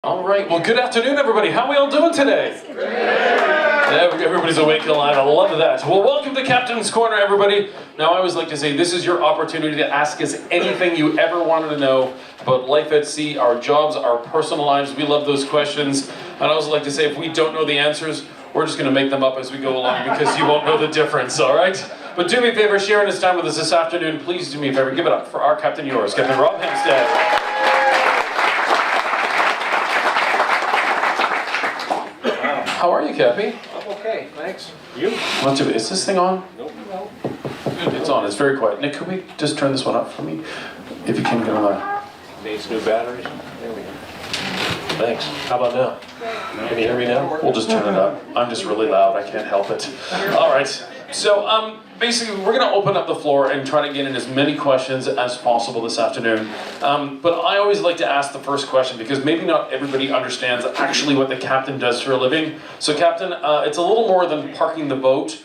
All right, well, good afternoon, everybody. How are we all doing today? Everybody's awake and alive. I love that. Well, welcome to Captain's Corner, everybody. Now, I always like to say this is your opportunity to ask us anything you ever wanted to know about life at sea, our jobs, our personal lives. We love those questions. And I also like to say if we don't know the answers, we're just going to make them up as we go along because you won't know the difference, all right? But do me a favor, sharing this time with us this afternoon, please do me a favor. Give it up for our Captain, yours, Captain Rob Hempstead. How are you, Cappy? I'm okay, thanks. You? Not too bad. Is this thing on? Nope. It's on. It's very quiet. Nick, could we just turn this one up for me? If you can get on that. Needs new batteries. There we go. Thanks. How about now? Can you hear me now? We'll just turn it up. I'm just really loud. I can't help it. All right. So, basically, we're going to open up the floor and try to get in as many questions as possible this afternoon. But I always like to ask the first question because maybe not everybody understands actually what the captain does for a living. So, Captain, it's a little more than parking the boat.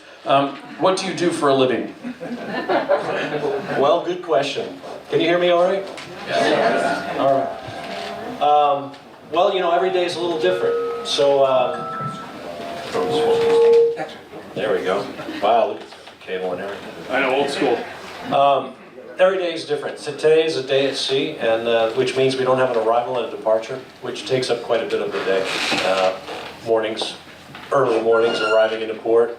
What do you do for a living? Well, good question. Can you hear me all right? Yes. All right. Well, you know, every day is a little different. So, there we go. Wow, look at the cable and everything. I know, old school. Every day is different. So today is a day at sea, and which means we don't have an arrival and a departure, which takes up quite a bit of the day. Mornings, early mornings, arriving into port,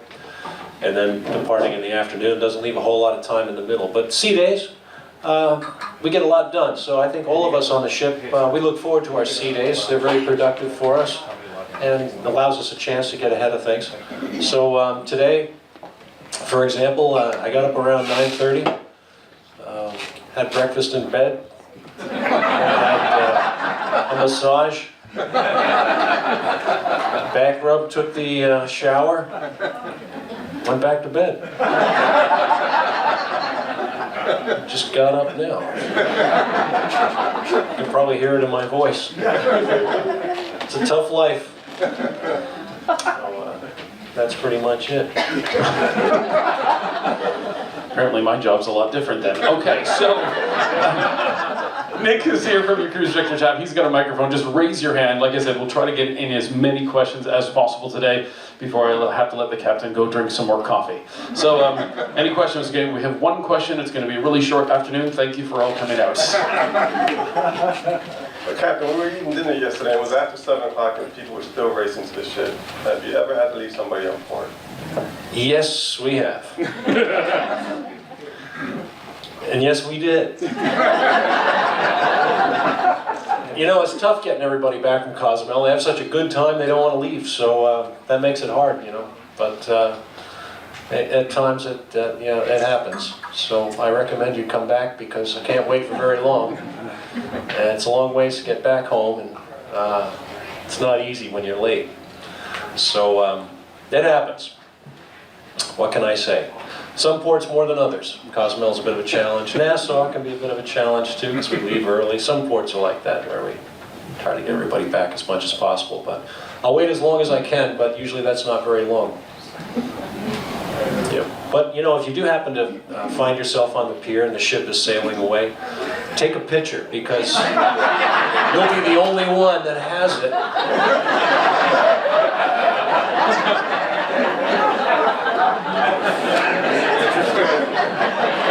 and then departing in the afternoon. Doesn't leave a whole lot of time in the middle. But sea days, we get a lot done. So I think all of us on the ship, we look forward to our sea days. They're very productive for us and allows us a chance to get ahead of things. So today, for example, I got up around 9:30, had breakfast in bed, had a massage, back rub, took the shower, went back to bed. Just got up now. You can probably hear it in my voice. It's a tough life. So, that's pretty much it. Apparently my job's a lot different then. Okay, so Nick is here from your cruise director tab. He's got a microphone. Just raise your hand. Like I said, we'll try to get in as many questions as possible today before I have to let the captain go drink some more coffee. So any questions? Again, we have one question. It's going to be a really short afternoon. Thank you for all coming out. Captain, we were eating dinner yesterday. It was after 7 o'clock and people were still racing to the ship. Have you ever had to leave somebody on board? Yes, we have. And yes, we did. You know, it's tough getting everybody back from Cozumel. They have such a good time, they don't want to leave. So that makes it hard, you know. But at times it happens. So I recommend you come back because I can't wait for very long. And it's a long ways to get back home, and it's not easy when you're late. So it happens. What can I say? Some ports more than others. Cozumel's a bit of a challenge. Nassau can be a bit of a challenge too, because we leave early. Some ports are like that, where we try to get everybody back as much as possible. But I'll wait as long as I can, but usually that's not very long. Yeah. But you know, if you do happen to find yourself on the pier and the ship is sailing away, take a picture, because you'll be the only one that has it.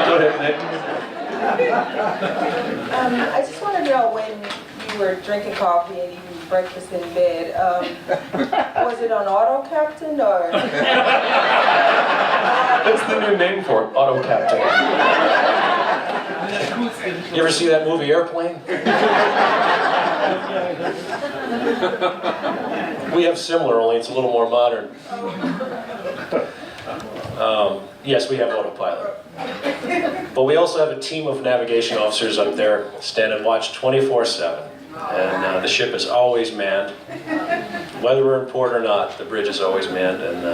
Go ahead, Nick. I just want to know, when you were drinking coffee and eating breakfast in bed, was it on auto, Captain, or? That's the new name for it, Auto Captain. You ever see that movie Airplane? We have similar, only it's a little more modern. Yes, we have autopilot. But we also have a team of navigation officers up there standing watch 24/7. And the ship is always manned. Whether we're in port or not, the bridge is always manned, and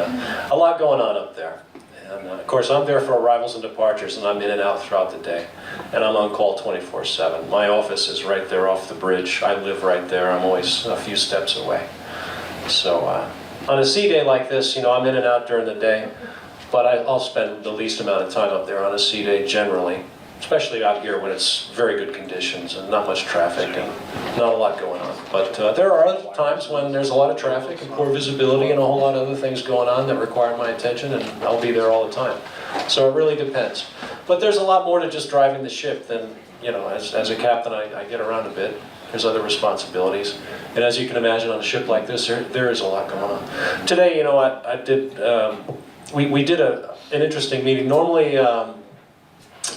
a lot going on up there. And of course, I'm there for arrivals and departures, and I'm in and out throughout the day. And I'm on call 24/7. My office is right there off the bridge. I live right there. I'm always a few steps away. So on a sea day like this, you know, I'm in and out during the day. But I'll spend the least amount of time up there on a sea day generally. especially out here when it's very good conditions and not much traffic and not a lot going on. But there are other times when there's a lot of traffic and poor visibility and a whole lot of other things going on that require my attention, and I'll be there all the time. So it really depends. But there's a lot more to just driving the ship than, you know, as a captain, I get around a bit. There's other responsibilities. And as you can imagine, on a ship like this, there is a lot going on. Today, you know, we did an interesting meeting. Normally,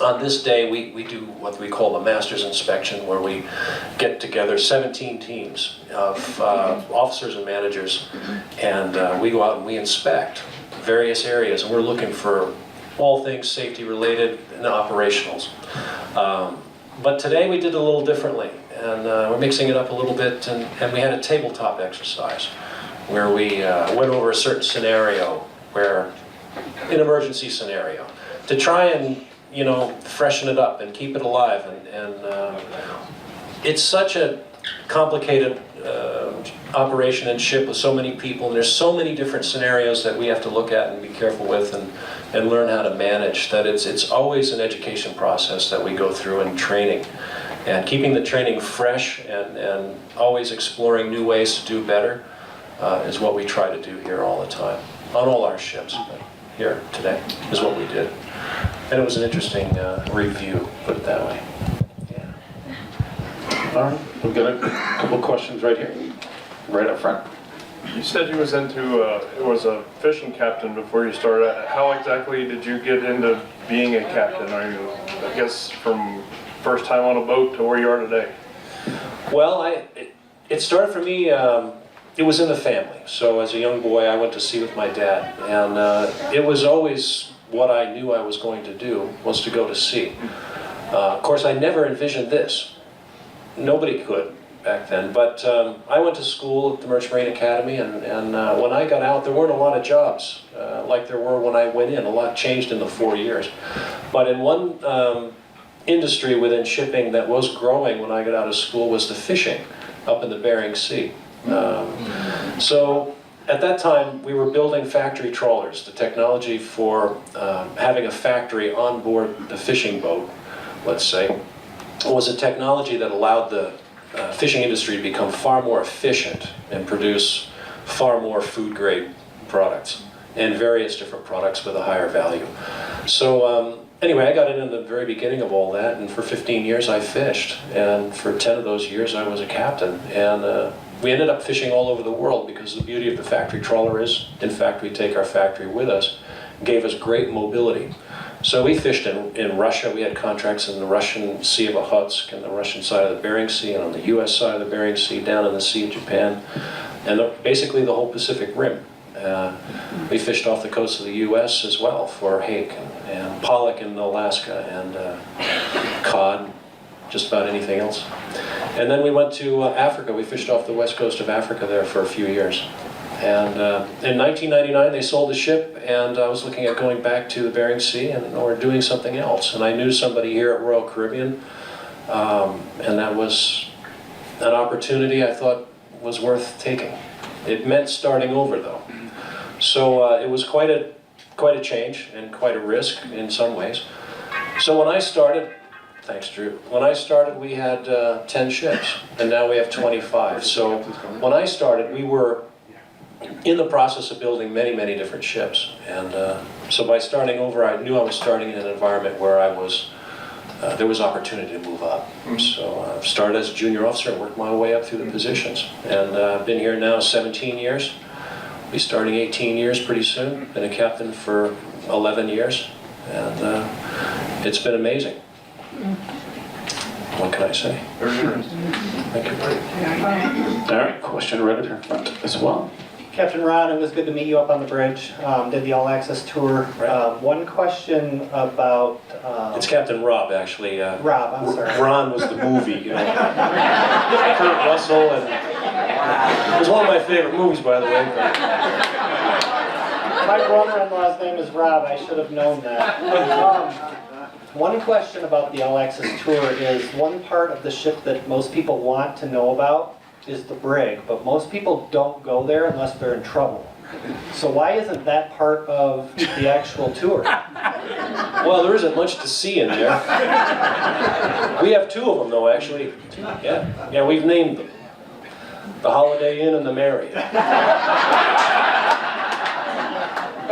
on this day, we do what we call the master's inspection, where we get together 17 teams of officers and managers, and we go out and we inspect various areas, and we're looking for all things safety related and operationals. But today we did it a little differently, and we're mixing it up a little bit, and we had a tabletop exercise where we went over a certain scenario, an emergency scenario, to try and, you know, freshen it up and keep it alive. And it's such a complicated operation and ship with so many people, and there's so many different scenarios that we have to look at and be careful with and learn how to manage, that it's always an education process that we go through, and training. And keeping the training fresh and always exploring new ways to do better is what we try to do here all the time, on all our ships. But here today is what we did. And it was an interesting review, put it that way. Yeah. All right, we've got a couple of questions right here, right up front. You said you was a fishing captain before you started. How exactly did you get into being a captain? Are you, I guess, from first time on a boat to where you are today? Well, it started for me, it was in the family. So as a young boy, I went to sea with my dad, and it was always what I knew I was going to do, was to go to sea. Of course, I never envisioned this. Nobody could back then, but I went to school at the Merchant Marine Academy, and when I got out, there weren't a lot of jobs like there were when I went in. A lot changed in the 4 years. But in one industry within shipping that was growing when I got out of school was the fishing up in the Bering Sea. So at that time, we were building factory trawlers. The technology for having a factory on board the fishing boat, let's say, was a technology that allowed the fishing industry to become far more efficient and produce far more food-grade products, and various different products with a higher value. So anyway, I got in the very beginning of all that, and for 15 years I fished, and for 10 of those years I was a captain. And we ended up fishing all over the world, because the beauty of the factory trawler is, in fact, we take our factory with us, gave us great mobility. So we fished in Russia. We had contracts in the Russian Sea of Okhotsk, and the Russian side of the Bering Sea, and on the US side of the Bering Sea, down in the Sea of Japan, and basically the whole Pacific Rim. We fished off the coast of the US as well for hake and pollock in Alaska, and cod, just about anything else. And then we went to Africa. We fished off the west coast of Africa there for a few years. And in 1999, they sold the ship, and I was looking at going back to the Bering Sea or doing something else. And I knew somebody here at Royal Caribbean, and that was an opportunity I thought was worth taking. It meant starting over, though. So it was quite a change and quite a risk in some ways. So when I started, thanks, Drew. When I started, we had 10 ships, and now we have 25. So when I started, we were in the process of building many, many different ships. And so by starting over, I knew I was starting in an environment where there was opportunity to move up. So I started as a junior officer and worked my way up through the positions. And I've been here now 17 years. I'll be starting 18 years pretty soon. Been a captain for 11 years. And it's been amazing. What can I say? Thank you. All right, question right at her front as well. Captain Ron, it was good to meet you up on the bridge. Did the All Access tour. Right. One question about... It's Captain Rob, actually. Rob, I'm sorry. Ron was the movie, you know. Kurt Russell, and it was one of my favorite movies, by the way. My brother-in-law's name is Rob. I should have known that. One question about the All Access tour is one part of the ship that most people want to know about is the brig, but most people don't go there unless they're in trouble. So why isn't that part of the actual tour? Well, there isn't much to see in there. We have 2 of them, though, actually. Yeah, we've named them. The Holiday Inn and the Marriott.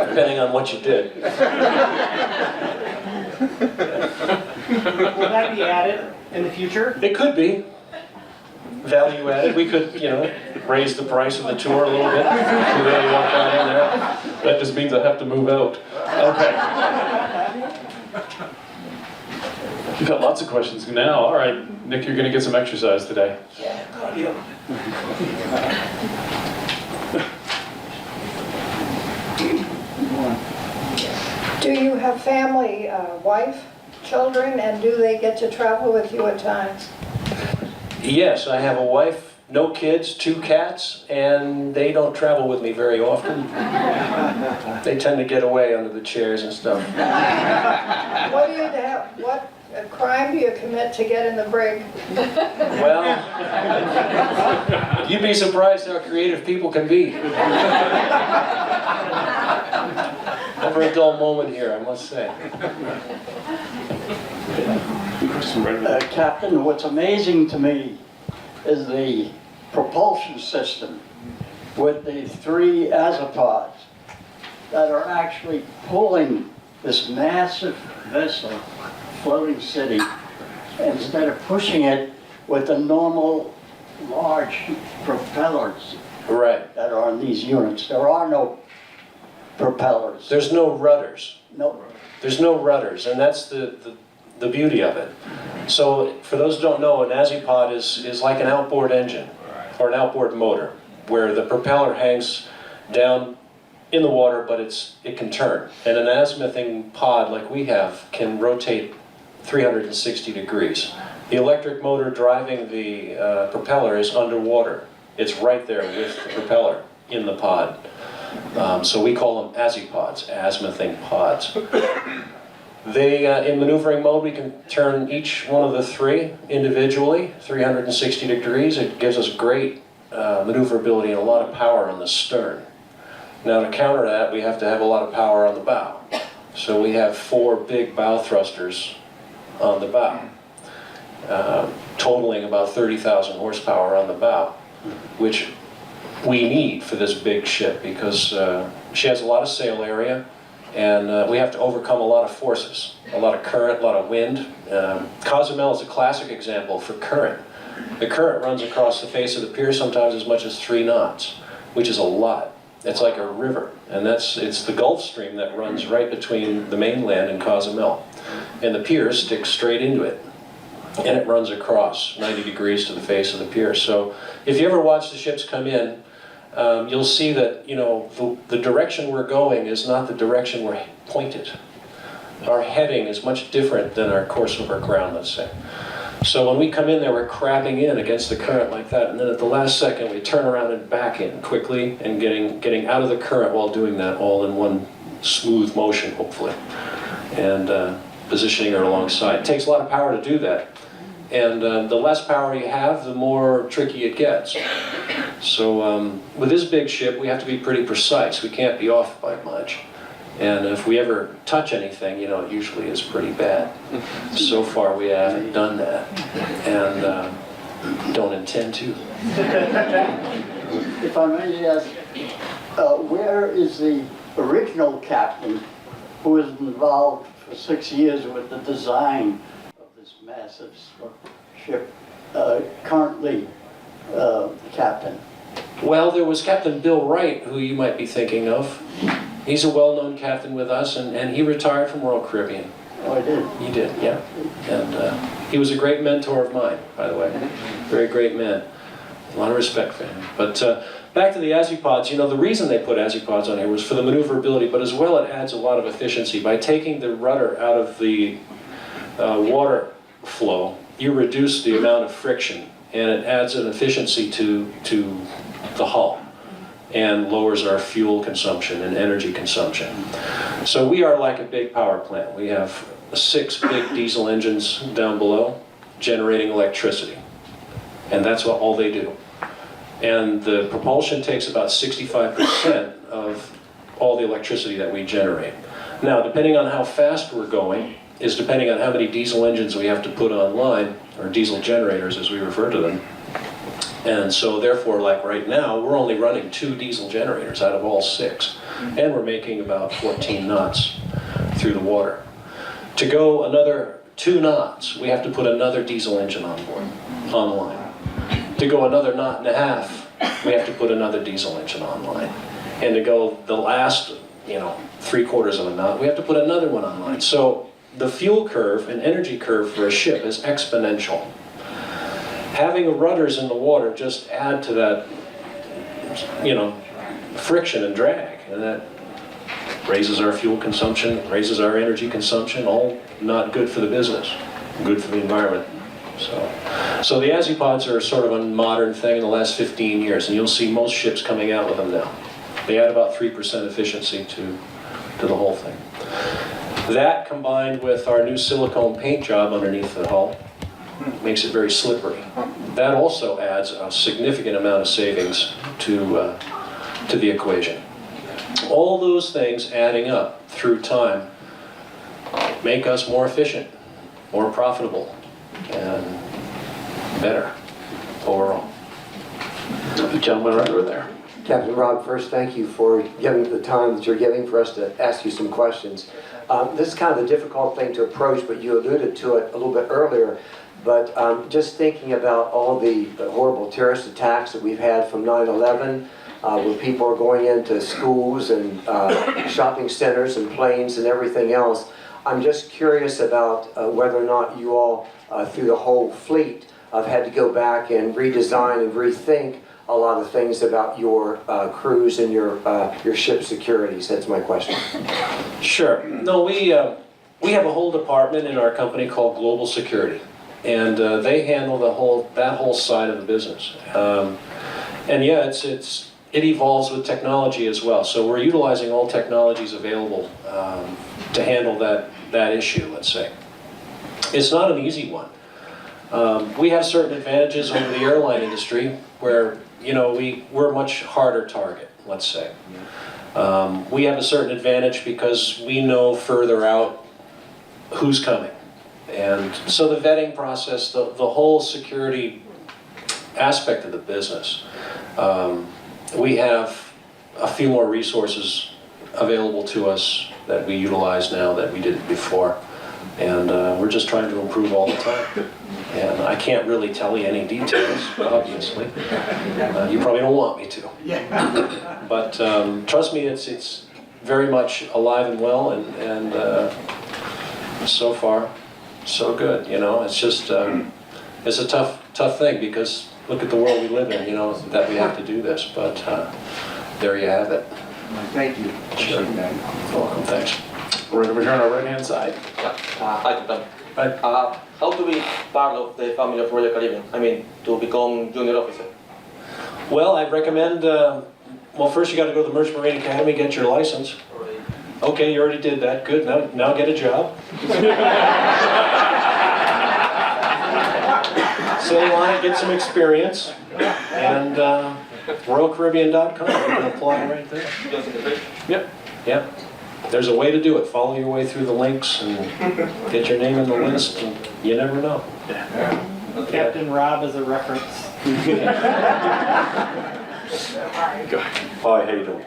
Depending on what you did. Will that be added in the future? It could be. Value added. We could, raise the price of the tour a little bit. If you really want that in there. That just means I have to move out. Okay. We've got lots of questions now. All right, Nick, you're going to get some exercise today. Do you have family, wife, children, and do they get to travel with you at times? Yes, I have a wife, no kids, 2 cats, and they don't travel with me very often. They tend to get away under the chairs and stuff. What do you have? What crime do you commit to get in the brig? Well, you'd be surprised how creative people can be. Never a dull moment here, I must say. Captain, what's amazing to me is the propulsion system with the 3 azipods that are actually pulling this massive vessel, floating city, instead of pushing it with the normal large propellers Right. that are on these units. There are no propellers. There's no rudders. No. There's no rudders, and that's the beauty of it. So, for those who don't know, an azipod is like an outboard engine, or an outboard motor, where the propeller hangs down in the water, but it can turn. And an azimuthing pod like we have can rotate 360 degrees. The electric motor driving the propeller is underwater. It's right there with the propeller in the pod. So we call them azipods, azimuthing pods. They, in maneuvering mode, we can turn each one of the 3 individually, 360 degrees. It gives us great maneuverability and a lot of power on the stern. Now to counter that, we have to have a lot of power on the bow. So we have 4 big bow thrusters on the bow, totaling about 30,000 horsepower on the bow, which we need for this big ship because she has a lot of sail area, and we have to overcome a lot of forces, a lot of current, a lot of wind. Cozumel is a classic example for current. The current runs across the face of the pier sometimes as much as 3 knots, which is a lot. It's like a river, and it's the Gulf Stream that runs right between the mainland and Cozumel. And the pier sticks straight into it, and it runs across 90 degrees to the face of the pier. So if you ever watch the ships come in, you'll see that the direction we're going is not the direction we're pointed. Our heading is much different than our course over ground, let's say. So when we come in there, we're crabbing in against the current like that, and then at the last second we turn around and back in quickly and getting out of the current while doing that all in one smooth motion, hopefully, and positioning her alongside. It takes a lot of power to do that, and the less power you have, the more tricky it gets. So with this big ship, we have to be pretty precise. We can't be off by much. And if we ever touch anything, it usually is pretty bad. So far, we haven't done that, and don't intend to. If I may ask, where is the original captain who was involved for 6 years with the design of this massive ship, currently captain? Well, there was Captain Bill Wright, who you might be thinking of. He's a well-known captain with us, and he retired from Royal Caribbean. Oh, I did? He did, yeah. And he was a great mentor of mine, by the way. Very great man. A lot of respect for him. But back to the azipods, the reason they put azipods on here was for the maneuverability, but as well it adds a lot of efficiency. By taking the rudder out of the water flow, you reduce the amount of friction, and it adds an efficiency to the hull, and lowers our fuel consumption and energy consumption. So we are like a big power plant. We have 6 big diesel engines down below generating electricity, and that's all they do. And the propulsion takes about 65% of all the electricity that we generate. Now, depending on how fast we're going, is depending on how many diesel engines we have to put online, or diesel generators as we refer to them. And so therefore, like right now, we're only running 2 diesel generators out of all 6. And we're making about 14 knots through the water. To go another 2 knots, we have to put another diesel engine online. To go another 1.5 knots, we have to put another diesel engine online. And to go the last, 3/4 of a knot, we have to put another one online. So the fuel curve and energy curve for a ship is exponential. Having rudders in the water just add to that, friction and drag, and that raises our fuel consumption, raises our energy consumption, all not good for the business, good for the environment. So the AziPods are sort of a modern thing in the last 15 years, and you'll see most ships coming out with them now. They add about 3% efficiency to the whole thing. That combined with our new silicone paint job underneath the hull makes it very slippery. That also adds a significant amount of savings to the equation. All those things adding up through time make us more efficient, more profitable, and better overall. The gentleman right over there. Captain Rob, first thank you for giving the time that you're giving for us to ask you some questions. This is kind of a difficult thing to approach, but you alluded to it a little bit earlier. But just thinking about all the horrible terrorist attacks that we've had from 9/11, where people are going into schools and shopping centers and planes and everything else, I'm just curious about whether or not you all, through the whole fleet, have had to go back and redesign and rethink a lot of things about your crews and your ship securities. That's my question. Sure. No, we have a whole department in our company called Global Security, and they handle that whole side of the business. And yeah, it evolves with technology as well. So we're utilizing all technologies available to handle that issue, let's say. It's not an easy one. We have certain advantages over the airline industry where, we're a much harder target, let's say. We have a certain advantage because we know further out who's coming. And so the vetting process, the whole security aspect of the business, we have a few more resources available to us that we utilize now that we didn't before. And we're just trying to improve all the time. And I can't really tell you any details, obviously. You probably don't want me to. But trust me, it's very much alive and well, and so far, so good. It's just it's a tough thing because look at the world we live in. That we have to do this. But there you have it. Thank you. Sure. You're welcome. Thanks. Right over here on our right-hand side. Hi, Captain. Hi. How to be part of the family of Royal Caribbean? I mean, to become junior officer. Well, I recommend, first you got to go to the Merchant Marine Academy, get your license. Okay, you already did that. Good. Now get a job. Sail on it, get some experience, and RoyalCaribbean.com. You can apply right there. Yep. There's a way to do it. Follow your way through the links and get your name in the list, and you never know. Captain Rob is a reference. Hi, how you doing?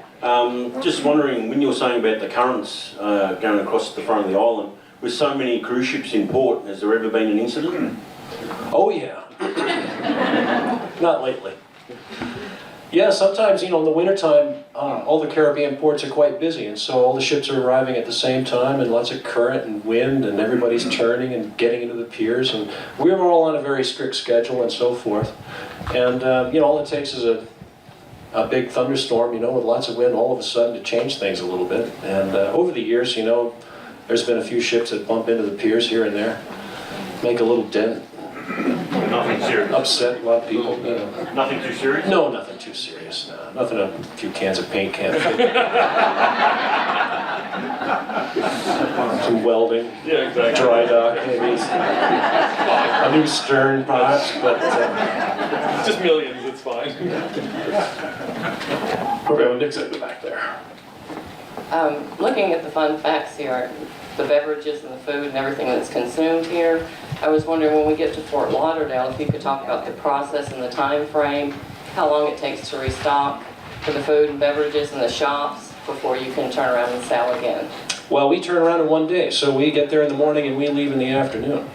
Just wondering, when you were saying about the currents going across the front of the island, with so many cruise ships in port, has there ever been an incident? Oh yeah. Not lately. Yeah, sometimes, in the wintertime, all the Caribbean ports are quite busy, and so all the ships are arriving at the same time, and lots of current and wind, and everybody's turning and getting into the piers, and we're all on a very strict schedule and so forth. And, all it takes is a big thunderstorm, with lots of wind all of a sudden to change things a little bit. And over the years, there's been a few ships that bump into the piers here and there, make a little dent. Nothing serious? Upset a lot of people. Nothing too serious? No, nothing too serious. No. Nothing a few cans of paint can't fix. Some welding. Yeah, exactly. Dry dock, maybe. A new stern, perhaps, but... Just millions, it's fine. Okay, well, Nick's at the back there. Looking at the fun facts here, the beverages and the food and everything that's consumed here, I was wondering when we get to Fort Lauderdale, if you could talk about the process and the time frame, how long it takes to restock for the food and beverages in the shops before you can turn around and sell again. Well, we turn around in one day, so we get there in the morning and we leave in the afternoon.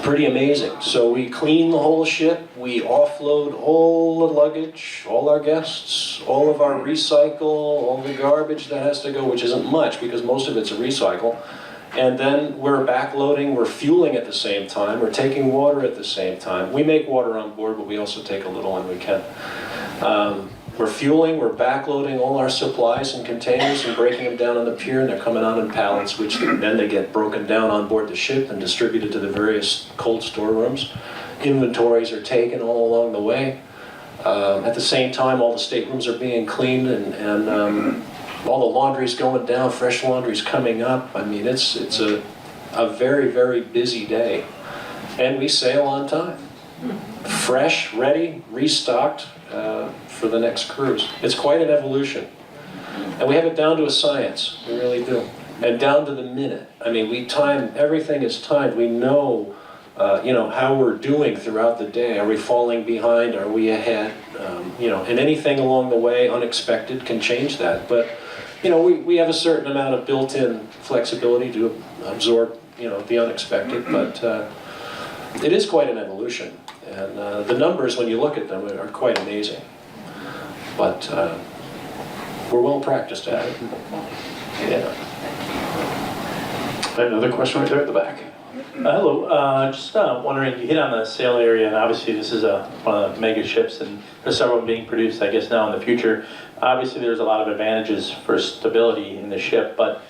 Pretty amazing. So we clean the whole ship, we offload all the luggage, all our guests, all of our recycle, all the garbage that has to go, which isn't much because most of it's a recycle. And then we're backloading, we're fueling at the same time, we're taking water at the same time. We make water on board, but we also take a little when we can. We're fueling, we're backloading all our supplies in containers and breaking them down on the pier, and they're coming on in pallets, which then they get broken down on board the ship and distributed to the various cold storerooms. Inventories are taken all along the way. At the same time, all the staterooms are being cleaned and all the laundry's going down, fresh laundry's coming up. I mean, it's a very, very busy day. And we sail on time. Fresh, ready, restocked for the next cruise. It's quite an evolution. And we have it down to a science, we really do. And down to the minute. I mean, we time, everything is timed. We know, how we're doing throughout the day. Are we falling behind? Are we ahead? And anything along the way, unexpected, can change that. But, we have a certain amount of built-in flexibility to absorb, the unexpected. But it is quite an evolution. And the numbers, when you look at them, are quite amazing. But we're well practiced at it. Yeah. Another question right there at the back. Hello, just wondering, you hit on the sail area, and obviously this is one of the mega ships, and there's several being produced, I guess, now in the future. Obviously there's a lot of advantages for stability in the ship, but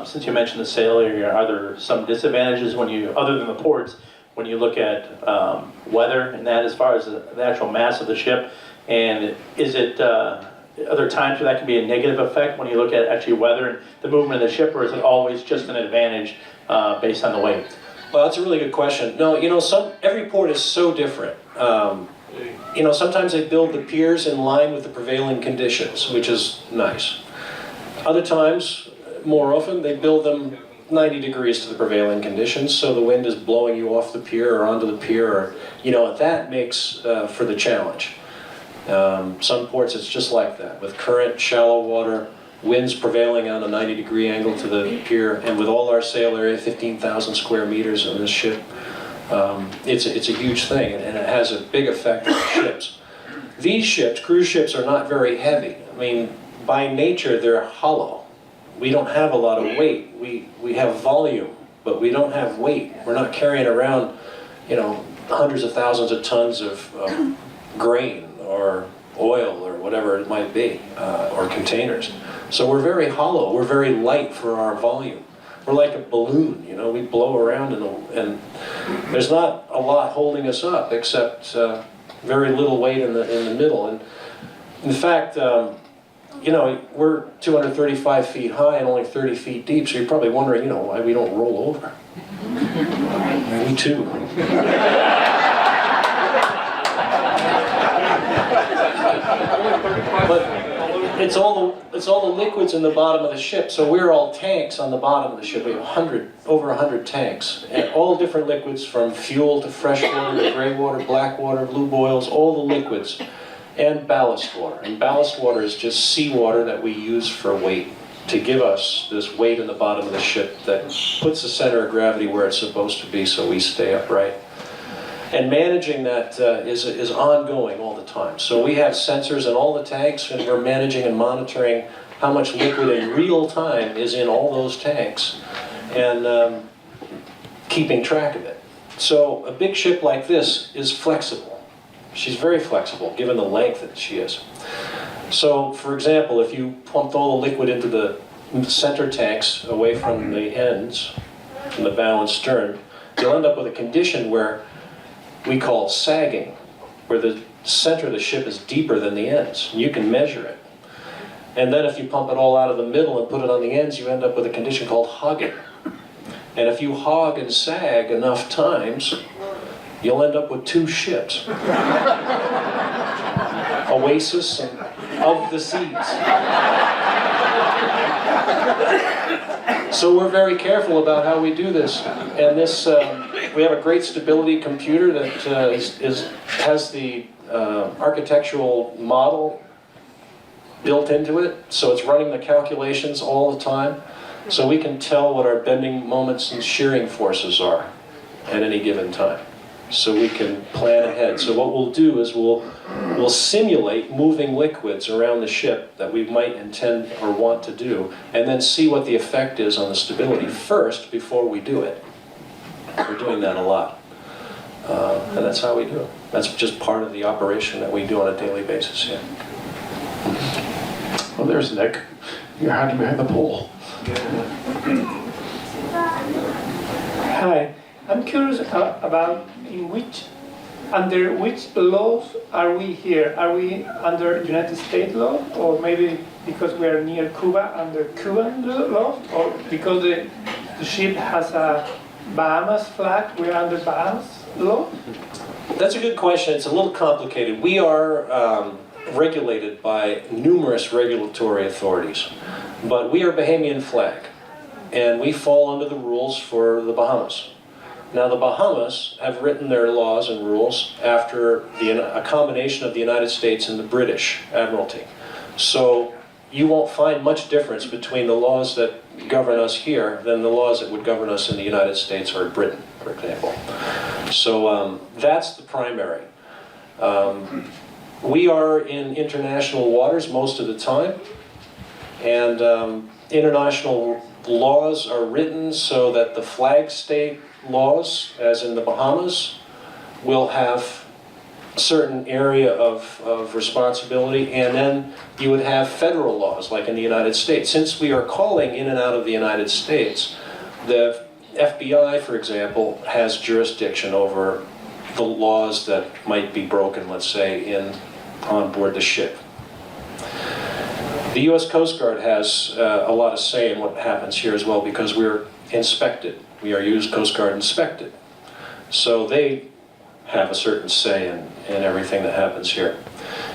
since you mentioned the sail area, are there some disadvantages when you, other than the ports, when you look at weather and that, as far as the actual mass of the ship? And is it, are there times where that can be a negative effect when you look at actually weather and the movement of the ship, or is it always just an advantage based on the weight? Well, that's a really good question. No, every port is so different. Sometimes they build the piers in line with the prevailing conditions, which is nice. Other times, more often, they build them 90 degrees to the prevailing conditions, so the wind is blowing you off the pier or onto the pier, or, that makes for the challenge. Some ports it's just like that, with current, shallow water, winds prevailing on a 90-degree angle to the pier, and with all our sail area, 15,000 square meters on this ship, it's a huge thing, and it has a big effect on the ships. These ships, cruise ships, are not very heavy. I mean, by nature, they're hollow. We don't have a lot of weight. We have volume, but we don't have weight. We're not carrying around, hundreds of thousands of tons of grain or oil or whatever it might be, or containers. So we're very hollow. We're very light for our volume. We're like a balloon, we blow around and there's not a lot holding us up except very little weight in the middle. And in fact, we're 235 feet high and only 30 feet deep, so you're probably wondering, why we don't roll over. Me too. But it's all the liquids in the bottom of the ship, so we're all tanks on the bottom of the ship. We have over 100 tanks, and all different liquids, from fuel to fresh water to gray water, black water, blue boils, all the liquids. And ballast water. And ballast water is just seawater that we use for weight, to give us this weight in the bottom of the ship that puts the center of gravity where it's supposed to be so we stay upright. And managing that is ongoing all the time. So we have sensors in all the tanks, and we're managing and monitoring how much liquid in real time is in all those tanks, and keeping track of it. So a big ship like this is flexible. She's very flexible, given the length that she is. So, for example, if you pumped all the liquid into the center tanks away from the ends, from the bow and stern, you'll end up with a condition where we call sagging, where the center of the ship is deeper than the ends. You can measure it. And then if you pump it all out of the middle and put it on the ends, you end up with a condition called hogging. And if you hog and sag enough times, you'll end up with two ships. Oasis and Of the Seas. So we're very careful about how we do this. And this, we have a great stability computer that has the architectural model built into it. So it's running the calculations all the time. So we can tell what our bending moments and shearing forces are at any given time. So we can plan ahead. So what we'll do is we'll simulate moving liquids around the ship that we might intend or want to do, and then see what the effect is on the stability first before we do it. We're doing that a lot. And that's how we do it. That's just part of the operation that we do on a daily basis here. Well, there's Nick. You're hiding behind the pole. Hi, I'm curious about under which laws are we here? Are we under United States law, or maybe because we are near Cuba under Cuban law, or because the ship has a Bahamas flag, we're under Bahamas law? That's a good question. It's a little complicated. We are regulated by numerous regulatory authorities, but we are Bahamian flag, and we fall under the rules for the Bahamas. Now, the Bahamas have written their laws and rules after a combination of the United States and the British Admiralty. So you won't find much difference between the laws that govern us here than the laws that would govern us in the United States or Britain, for example. So that's the primary. We are in international waters most of the time, and international laws are written so that the flag state laws, as in the Bahamas, will have a certain area of responsibility, and then you would have federal laws, like in the United States. Since we are calling in and out of the United States, the FBI, for example, has jurisdiction over the laws that might be broken, let's say, on board the ship. The U.S. Coast Guard has a lot of say in what happens here as well, because we're inspected. We are U.S. Coast Guard inspected. So they have a certain say in everything that happens here.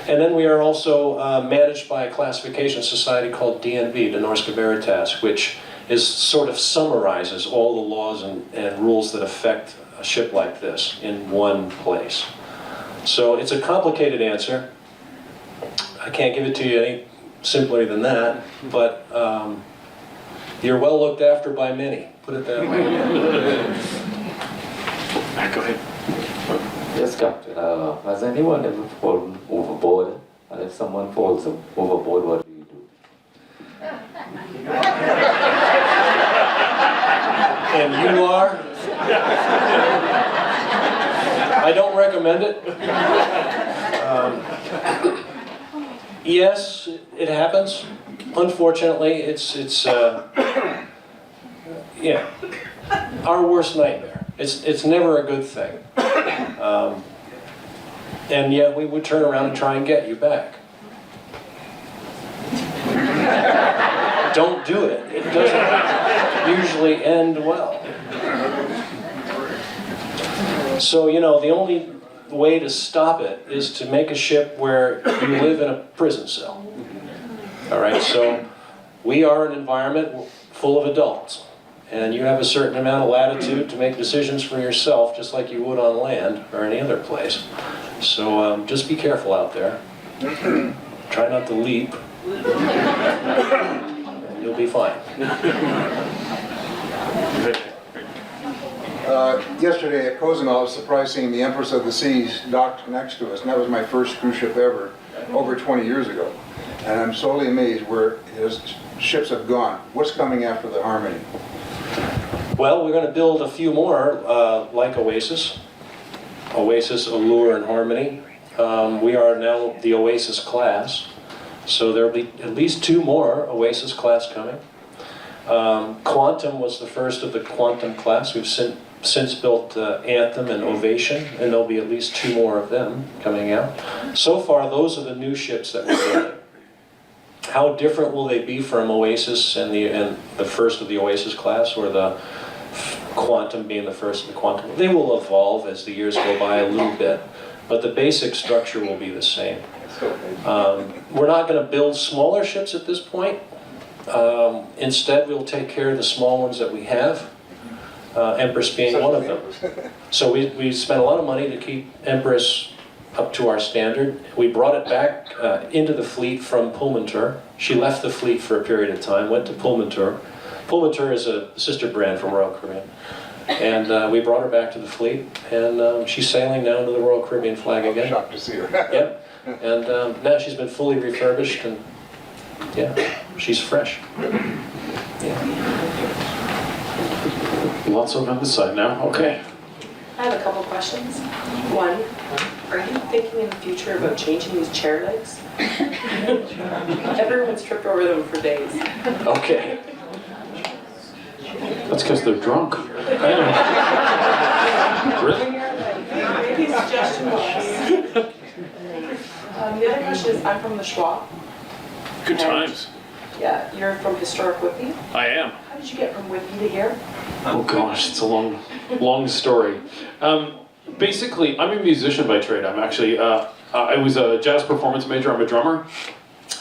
And then we are also managed by a classification society called DNV, De Norske Veritas, which sort of summarizes all the laws and rules that affect a ship like this in one place. So it's a complicated answer. I can't give it to you any simpler than that, but you're well looked after by many, put it that way. Go ahead. Yes, Captain. Has anyone ever fallen overboard? And if someone falls overboard, what do you do? And you are? I don't recommend it. Yes, it happens. Unfortunately, it's yeah, our worst nightmare. It's never a good thing. And yet we would turn around and try and get you back. Don't do it. It doesn't usually end well. So, you know, the only way to stop it is to make a ship where you live in a prison cell. All right, so we are an environment full of adults, and you have a certain amount of latitude to make decisions for yourself, just like you would on land or any other place. So just be careful out there. Try not to leap, and you'll be fine. Yesterday at Cozumel, I was surprised seeing the Empress of the Seas docked next to us, and that was my first cruise ship ever, over 20 years ago. And I'm solely amazed where ships have gone. What's coming after the Harmony? Well, we're going to build a few more like Oasis. Oasis, Allure, and Harmony. We are now the Oasis class, so there'll be at least 2 more Oasis class coming. Quantum was the first of the Quantum class. We've since built Anthem and Ovation, and there'll be at least 2 more of them coming out. So far, those are the new ships that we're building. How different will they be from Oasis and the first of the Oasis class, or the Quantum being the first of the Quantum? They will evolve as the years go by a little bit, but the basic structure will be the same. We're not going to build smaller ships at this point. Instead, we'll take care of the small ones that we have, Empress being one of them. So we spent a lot of money to keep Empress up to our standard. We brought it back into the fleet from Pullmantur. She left the fleet for a period of time, went to Pullmantur. Pullmantur is a sister brand from Royal Caribbean. And we brought her back to the fleet, and she's sailing now under the Royal Caribbean flag again. Shocked to see her. Yep. And now she's been fully refurbished, and yeah, she's fresh. Lots over on this side now. Okay. I have a couple questions. One, are you thinking in the future about changing these chair legs? Everyone's tripped over them for days. Okay. That's because they're drunk. Really? Maybe suggestion was. The other question is, I'm from the Schwab. Good times. Yeah, you're from historic Whitby. I am. How did you get from Whitby to here? Oh gosh, it's a long story. Basically, I'm a musician by trade. I'm actually, I was a jazz performance major. I'm a drummer.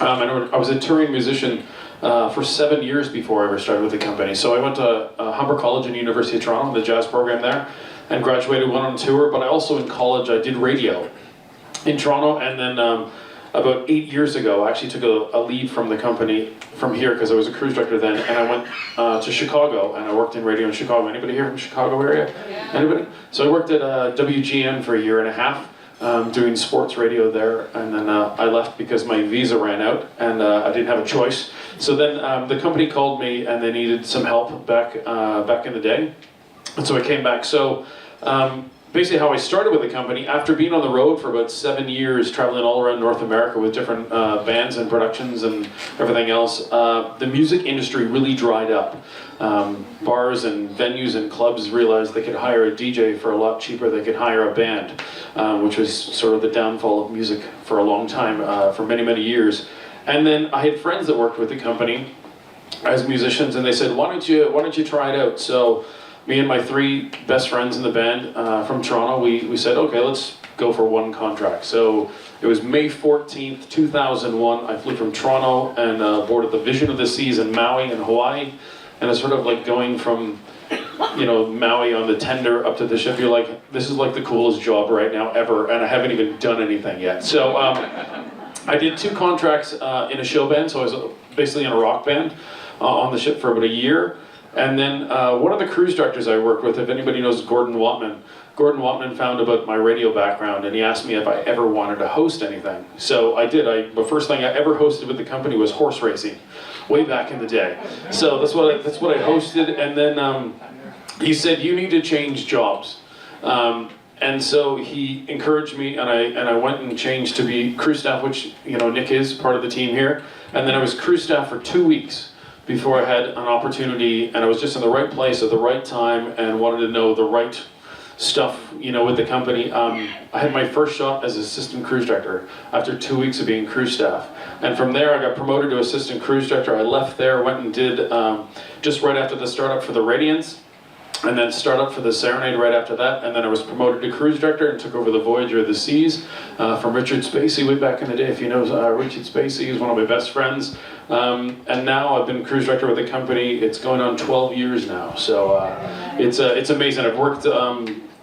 And I was a touring musician for 7 years before I ever started with the company. So I went to Humber College and University of Toronto, the jazz program there, and graduated, went on tour. But I also in college, I did radio in Toronto, and then about 8 years ago, I actually took a leave from the company from here because I was a cruise director then, and I went to Chicago, and I worked in radio in Chicago. Anybody here from Chicago area? Anybody? So I worked at WGN for a year and a half, doing sports radio there, and then I left because my visa ran out, and I didn't have a choice. So then the company called me, and they needed some help back in the day, and so I came back. So basically how I started with the company, after being on the road for about 7 years, traveling all around North America with different bands and productions and everything else, the music industry really dried up. Bars and venues and clubs realized they could hire a DJ for a lot cheaper. They could hire a band, which was sort of the downfall of music for a long time, for many, many years. And then I had friends that worked with the company as musicians, and they said, why don't you try it out? So me and my 3 best friends in the band from Toronto, we said, okay, let's go for one contract. So it was May 14th, 2001. I flew from Toronto and boarded the Vision of the Seas in Maui in Hawaii. And it's sort of like going from, Maui on the tender up to the ship. You're like, this is like the coolest job right now ever, and I haven't even done anything yet. So I did 2 contracts in a show band, so I was basically in a rock band on the ship for about a year. And then one of the cruise directors I worked with, if anybody knows Gordon Watman found about my radio background, and he asked me if I ever wanted to host anything. So I did. The first thing I ever hosted with the company was horse racing, way back in the day. So that's what I hosted. And then he said, you need to change jobs. And so he encouraged me, and I went and changed to be crew staff, which Nick is part of the team here. And then I was crew staff for 2 weeks before I had an opportunity, and I was just in the right place at the right time and wanted to know the right stuff, with the company. I had my first shot as assistant cruise director after 2 weeks of being crew staff. And from there, I got promoted to assistant cruise director. I left there, went and did, just right after the startup for the Radiance, and then startup for the Serenade right after that. And then I was promoted to cruise director and took over the Voyager of the Seas from Richard Spacey way back in the day. If you know Richard Spacey, he's one of my best friends. And now I've been cruise director with the company. It's going on 12 years now. So it's amazing. I've worked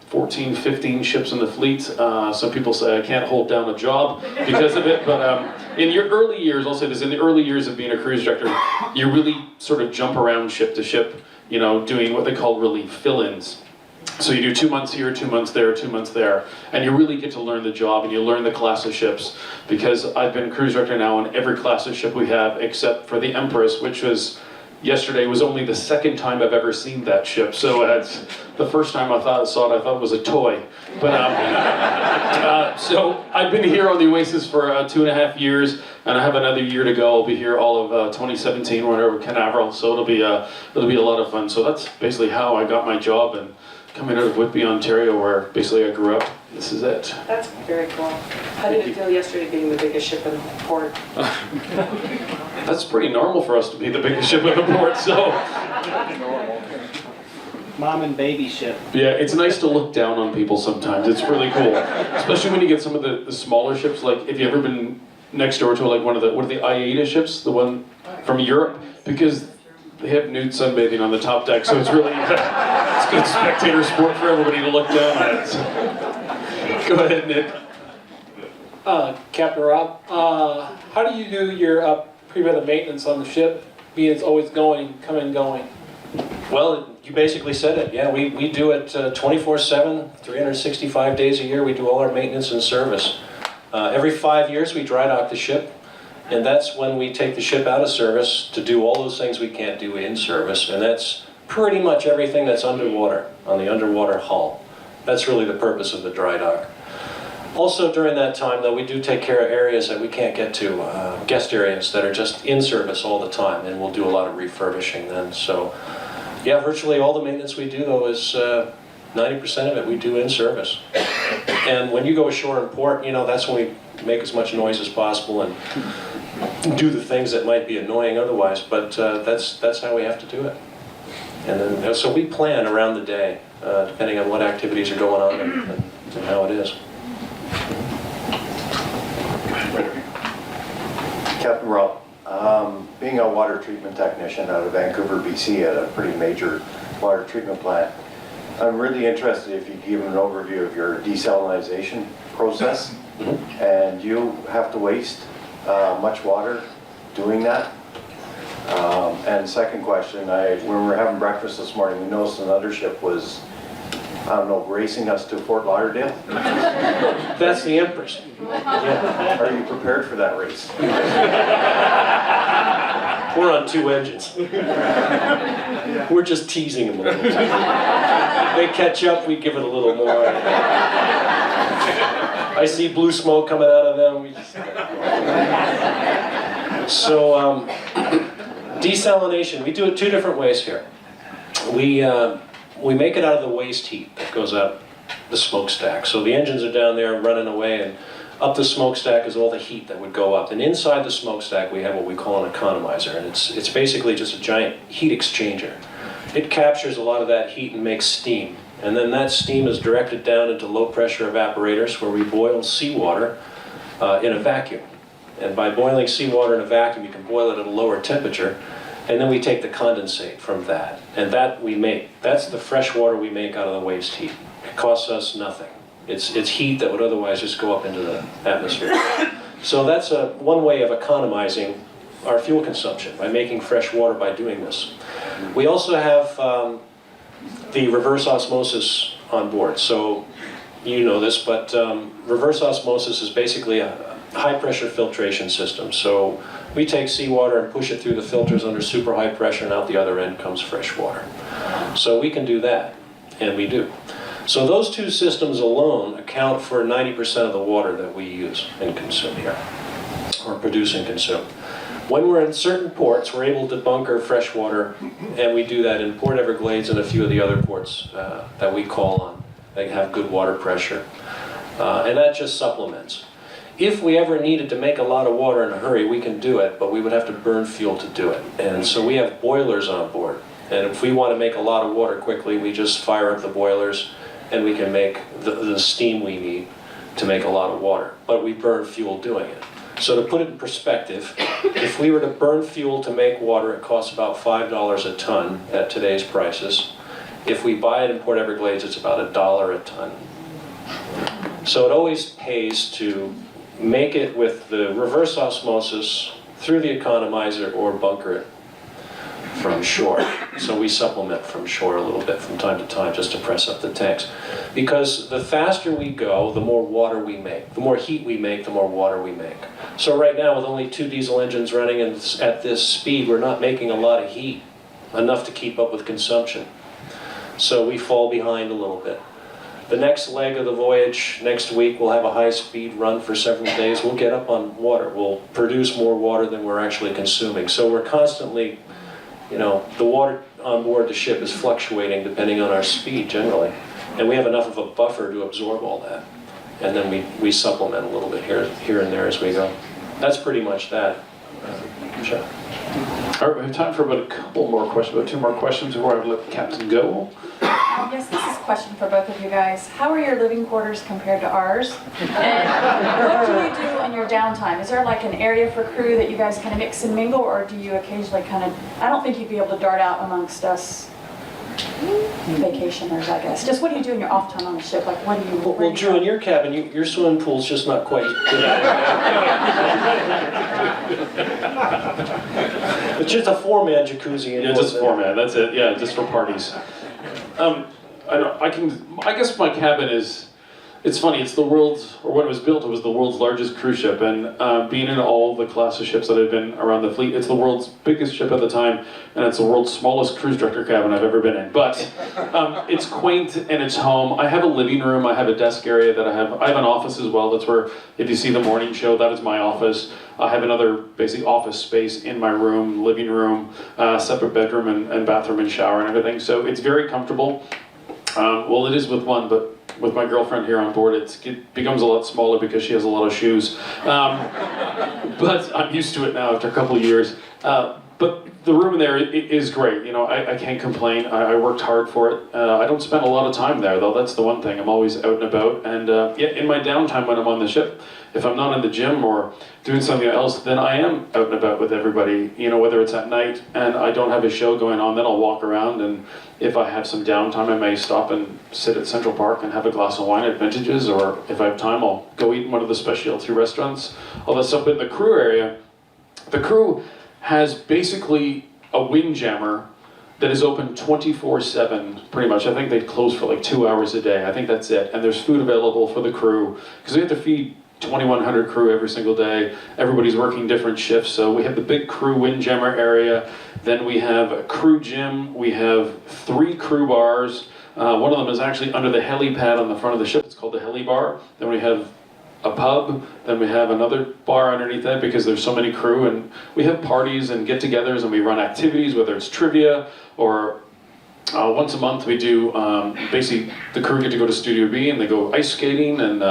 14, 15 ships in the fleet. Some people say I can't hold down a job because of it, but in your early years, I'll say this, in the early years of being a cruise director, you really sort of jump around ship to ship, doing what they call relief fill-ins. So you do 2 months here, 2 months there, 2 months there, and you really get to learn the job, and you learn the class of ships, because I've been cruise director now on every class of ship we have, except for the Empress, which was, yesterday was only the 2nd time I've ever seen that ship. So it's the first time I saw it, I thought it was a toy. But so I've been here on the Oasis for 2.5 years, and I have another year to go. I'll be here all of 2017, whenever Canaveral. So it'll be a lot of fun. So that's basically how I got my job, and coming out of Whitby, Ontario, where basically I grew up. This is it. That's very cool. How did it feel yesterday being the biggest ship in the port? That's pretty normal for us to be the biggest ship in the port, so. Mom and baby ship. Yeah, it's nice to look down on people sometimes. It's really cool. Especially when you get some of the smaller ships, like if you've ever been next door to like one of the IATA ships, the one from Europe, because they have nude sunbathing on the top deck, so it's really it's good spectator sport for everybody to look down on it. So. Go ahead, Nick. Captain Rob, how do you do your preventive maintenance on the ship, being it's always coming, going? Well, you basically said it. Yeah, we do it 24/7, 365 days a year. We do all our maintenance and service. Every 5 years we dry dock the ship, and that's when we take the ship out of service to do all those things we can't do in service, and that's pretty much everything that's underwater, on the underwater hull. That's really the purpose of the dry dock. Also during that time, though, we do take care of areas that we can't get to, guest areas that are just in service all the time, and we'll do a lot of refurbishing then. So, yeah, virtually all the maintenance we do, though, is 90% of it we do in service. And when you go ashore in port, you know, that's when we make as much noise as possible and do the things that might be annoying otherwise, but that's how we have to do it. And then, so we plan around the day, depending on what activities are going on and how it is. Captain Rob, being a water treatment technician out of Vancouver, BC at a pretty major water treatment plant, I'm really interested if you could give an overview of your desalination process. And you have to waste much water doing that? And second question, when we were having breakfast this morning, we noticed another ship was, I don't know, racing us to Fort Lauderdale? That's the Empress. Yeah. Are you prepared for that race? We're on 2 engines. We're just teasing them a little bit. They catch up, we give it a little more. I see blue smoke coming out of them. So, desalination, we do it 2 different ways here. We make it out of the waste heat that goes up the smokestack. So the engines are down there running away, and up the smokestack is all the heat that would go up. And inside the smokestack we have what we call an economizer, and it's basically just a giant heat exchanger. It captures a lot of that heat and makes steam. And then that steam is directed down into low pressure evaporators where we boil seawater in a vacuum. And by boiling seawater in a vacuum, you can boil it at a lower temperature, and then we take the condensate from that. And that we make, that's the fresh water we make out of the waste heat. It costs us nothing. It's heat that would otherwise just go up into the atmosphere. So that's one way of economizing our fuel consumption, by making fresh water by doing this. We also have the reverse osmosis on board. So you know this, but reverse osmosis is basically a high pressure filtration system. So we take seawater and push it through the filters under super high pressure, and out the other end comes fresh water. So we can do that, and we do. So those 2 systems alone account for 90% of the water that we use and consume here, or produce and consume. When we're in certain ports, we're able to bunker fresh water, and we do that in Port Everglades and a few of the other ports that we call on. They have good water pressure, and that just supplements. If we ever needed to make a lot of water in a hurry, we can do it, but we would have to burn fuel to do it. And so we have boilers on board, and if we want to make a lot of water quickly, we just fire up the boilers, and we can make the steam we need to make a lot of water. But we burn fuel doing it. So to put it in perspective, if we were to burn fuel to make water, it costs about $5 a ton at today's prices. If we buy it in Port Everglades, it's about $1 a ton. So it always pays to make it with the reverse osmosis through the economizer or bunker it from shore. So we supplement from shore a little bit from time to time just to press up the tanks. Because the faster we go, the more water we make. The more heat we make, the more water we make. So right now, with only 2 diesel engines running at this speed, we're not making a lot of heat, enough to keep up with consumption. So we fall behind a little bit. The next leg of the voyage, next week, we'll have a high-speed run for several days. We'll get up on water. We'll produce more water than we're actually consuming. So we're constantly, you know, the water on board the ship is fluctuating depending on our speed generally. And we have enough of a buffer to absorb all that. And then we supplement a little bit here and there as we go. That's pretty much that. Sure. All right, we have time for about a couple more questions, about 2 more questions before I let the captain go. Yes, this is question for both of you guys. How are your living quarters compared to ours? And what do you do in your downtime? Is there like an area for crew that you guys kind of mix and mingle, or do you occasionally kind of, I don't think you'd be able to dart out amongst us vacationers, I guess. Just what do you do in your off time on the ship? Like, what do you... Well, Drew, in your cabin, your swimming pool's just not quite good. It's just a 4-man jacuzzi. Yeah, just 4-man, that's it, yeah, just for parties. I guess my cabin is, it's funny, it's the world's, or when it was built, it was the world's largest cruise ship, and being in all the class of ships that have been around the fleet, it's the world's biggest ship at the time, and it's the world's smallest cruise director cabin I've ever been in. But it's quaint and it's home. I have a living room, I have a desk area that I have an office as well. That's where, if you see the morning show, that is my office. I have another basic office space in my room, living room, separate bedroom and bathroom and shower and everything. So it's very comfortable. Well, it is with one, but with my girlfriend here on board, it becomes a lot smaller because she has a lot of shoes. But I'm used to it now after a couple of years. But the room in there is great. You know, I can't complain. I worked hard for it. I don't spend a lot of time there, though. That's the one thing. I'm always out and about. And yeah, in my downtime when I'm on the ship, if I'm not in the gym or doing something else, then I am out and about with everybody. You know, whether it's at night and I don't have a show going on, then I'll walk around. And if I have some downtime, I may stop and sit at Central Park and have a glass of wine at Vintages. Or if I have time, I'll go eat in one of the specialty restaurants. All this stuff in the crew area. The crew has basically a windjammer that is open 24/7, pretty much. I think they close for like 2 hours a day. I think that's it. And there's food available for the crew, because we have to feed 2,100 crew every single day. Everybody's working different shifts, so we have the big crew windjammer area. Then we have a crew gym. We have 3 crew bars. One of them is actually under the helipad on the front of the ship. It's called the heli bar. Then we have a pub, then we have another bar underneath that because there's so many crew, and we have parties and get-togethers, and we run activities, whether it's trivia or once a month we do, basically the crew get to go to Studio B and they go ice skating, and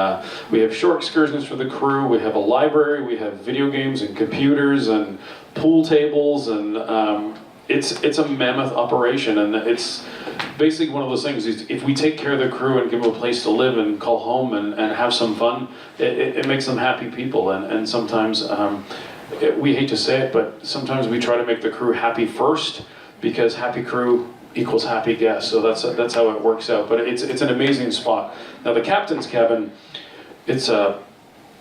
we have shore excursions for the crew. We have a library, we have video games and computers and pool tables, and it's a mammoth operation, and it's basically one of those things. If we take care of the crew and give them a place to live and call home and have some fun, it makes them happy people. And sometimes, we hate to say it, but sometimes we try to make the crew happy first, because happy crew equals happy guests. So that's how it works out. But it's an amazing spot. Now the captain's cabin, it's a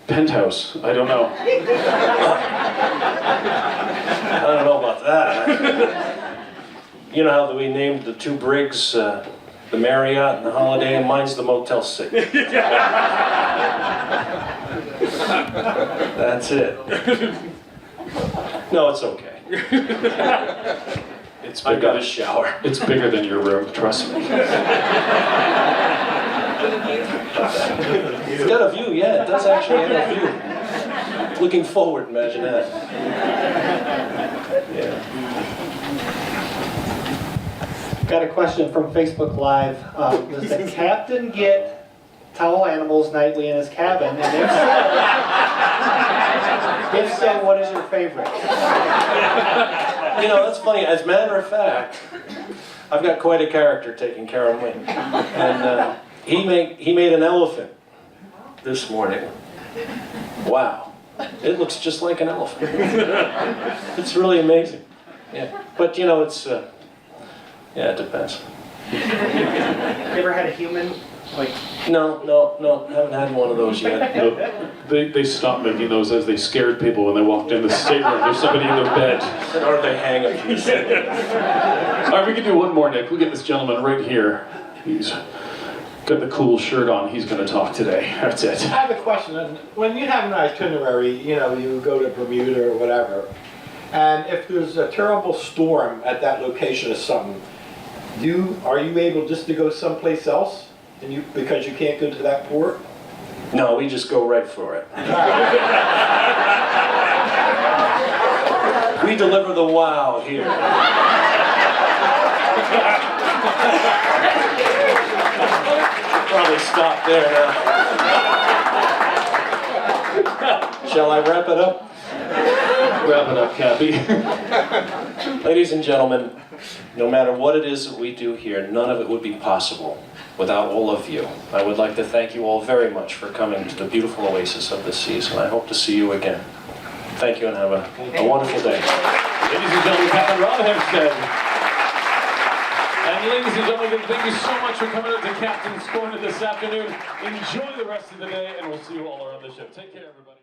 penthouse. I don't know. I don't know about that. You know how we named the 2 brigs, the Marriott and the Holiday, and mine's the Motel 6. That's it. No, it's okay. I got a shower. It's bigger than your room, trust me. It's got a view, yeah, it does actually have a view. Looking forward, imagine that. Yeah. Got a question from Facebook Live. Does the captain get towel animals nightly in his cabin? And if so, what is your favorite? You know, that's funny. As a matter of fact, I've got quite a character taking care of me. And he made an elephant this morning. Wow. It looks just like an elephant. It's really amazing. Yeah. But, you know, it's... yeah, it depends. You ever had a human, like... No, haven't had one of those yet. No, they stopped making those as they scared people when they walked in the stateroom. There's somebody in their bed. Or they hang a piece. All right, we can do one more, Nick. We'll get this gentleman right here. He's got the cool shirt on. He's going to talk today. That's it. I have a question. When you have an itinerary, you know, you go to Bermuda or whatever, and if there's a terrible storm at that location or something, are you able just to go someplace else? Because you can't go to that port? No, we just go right for it. We deliver the wow here. Probably stop there now. Shall I wrap it up? Wrap it up, Cappy. Ladies and gentlemen, no matter what it is that we do here, none of it would be possible without all of you. I would like to thank you all very much for coming to the beautiful Oasis of the Seas, and I hope to see you again. Thank you and have a wonderful day. Ladies and gentlemen, Captain Rob Hempstead. And ladies and gentlemen, thank you so much for coming out to Captain's Corner this afternoon. Enjoy the rest of the day, and we'll see you all around the ship. Take care, everybody.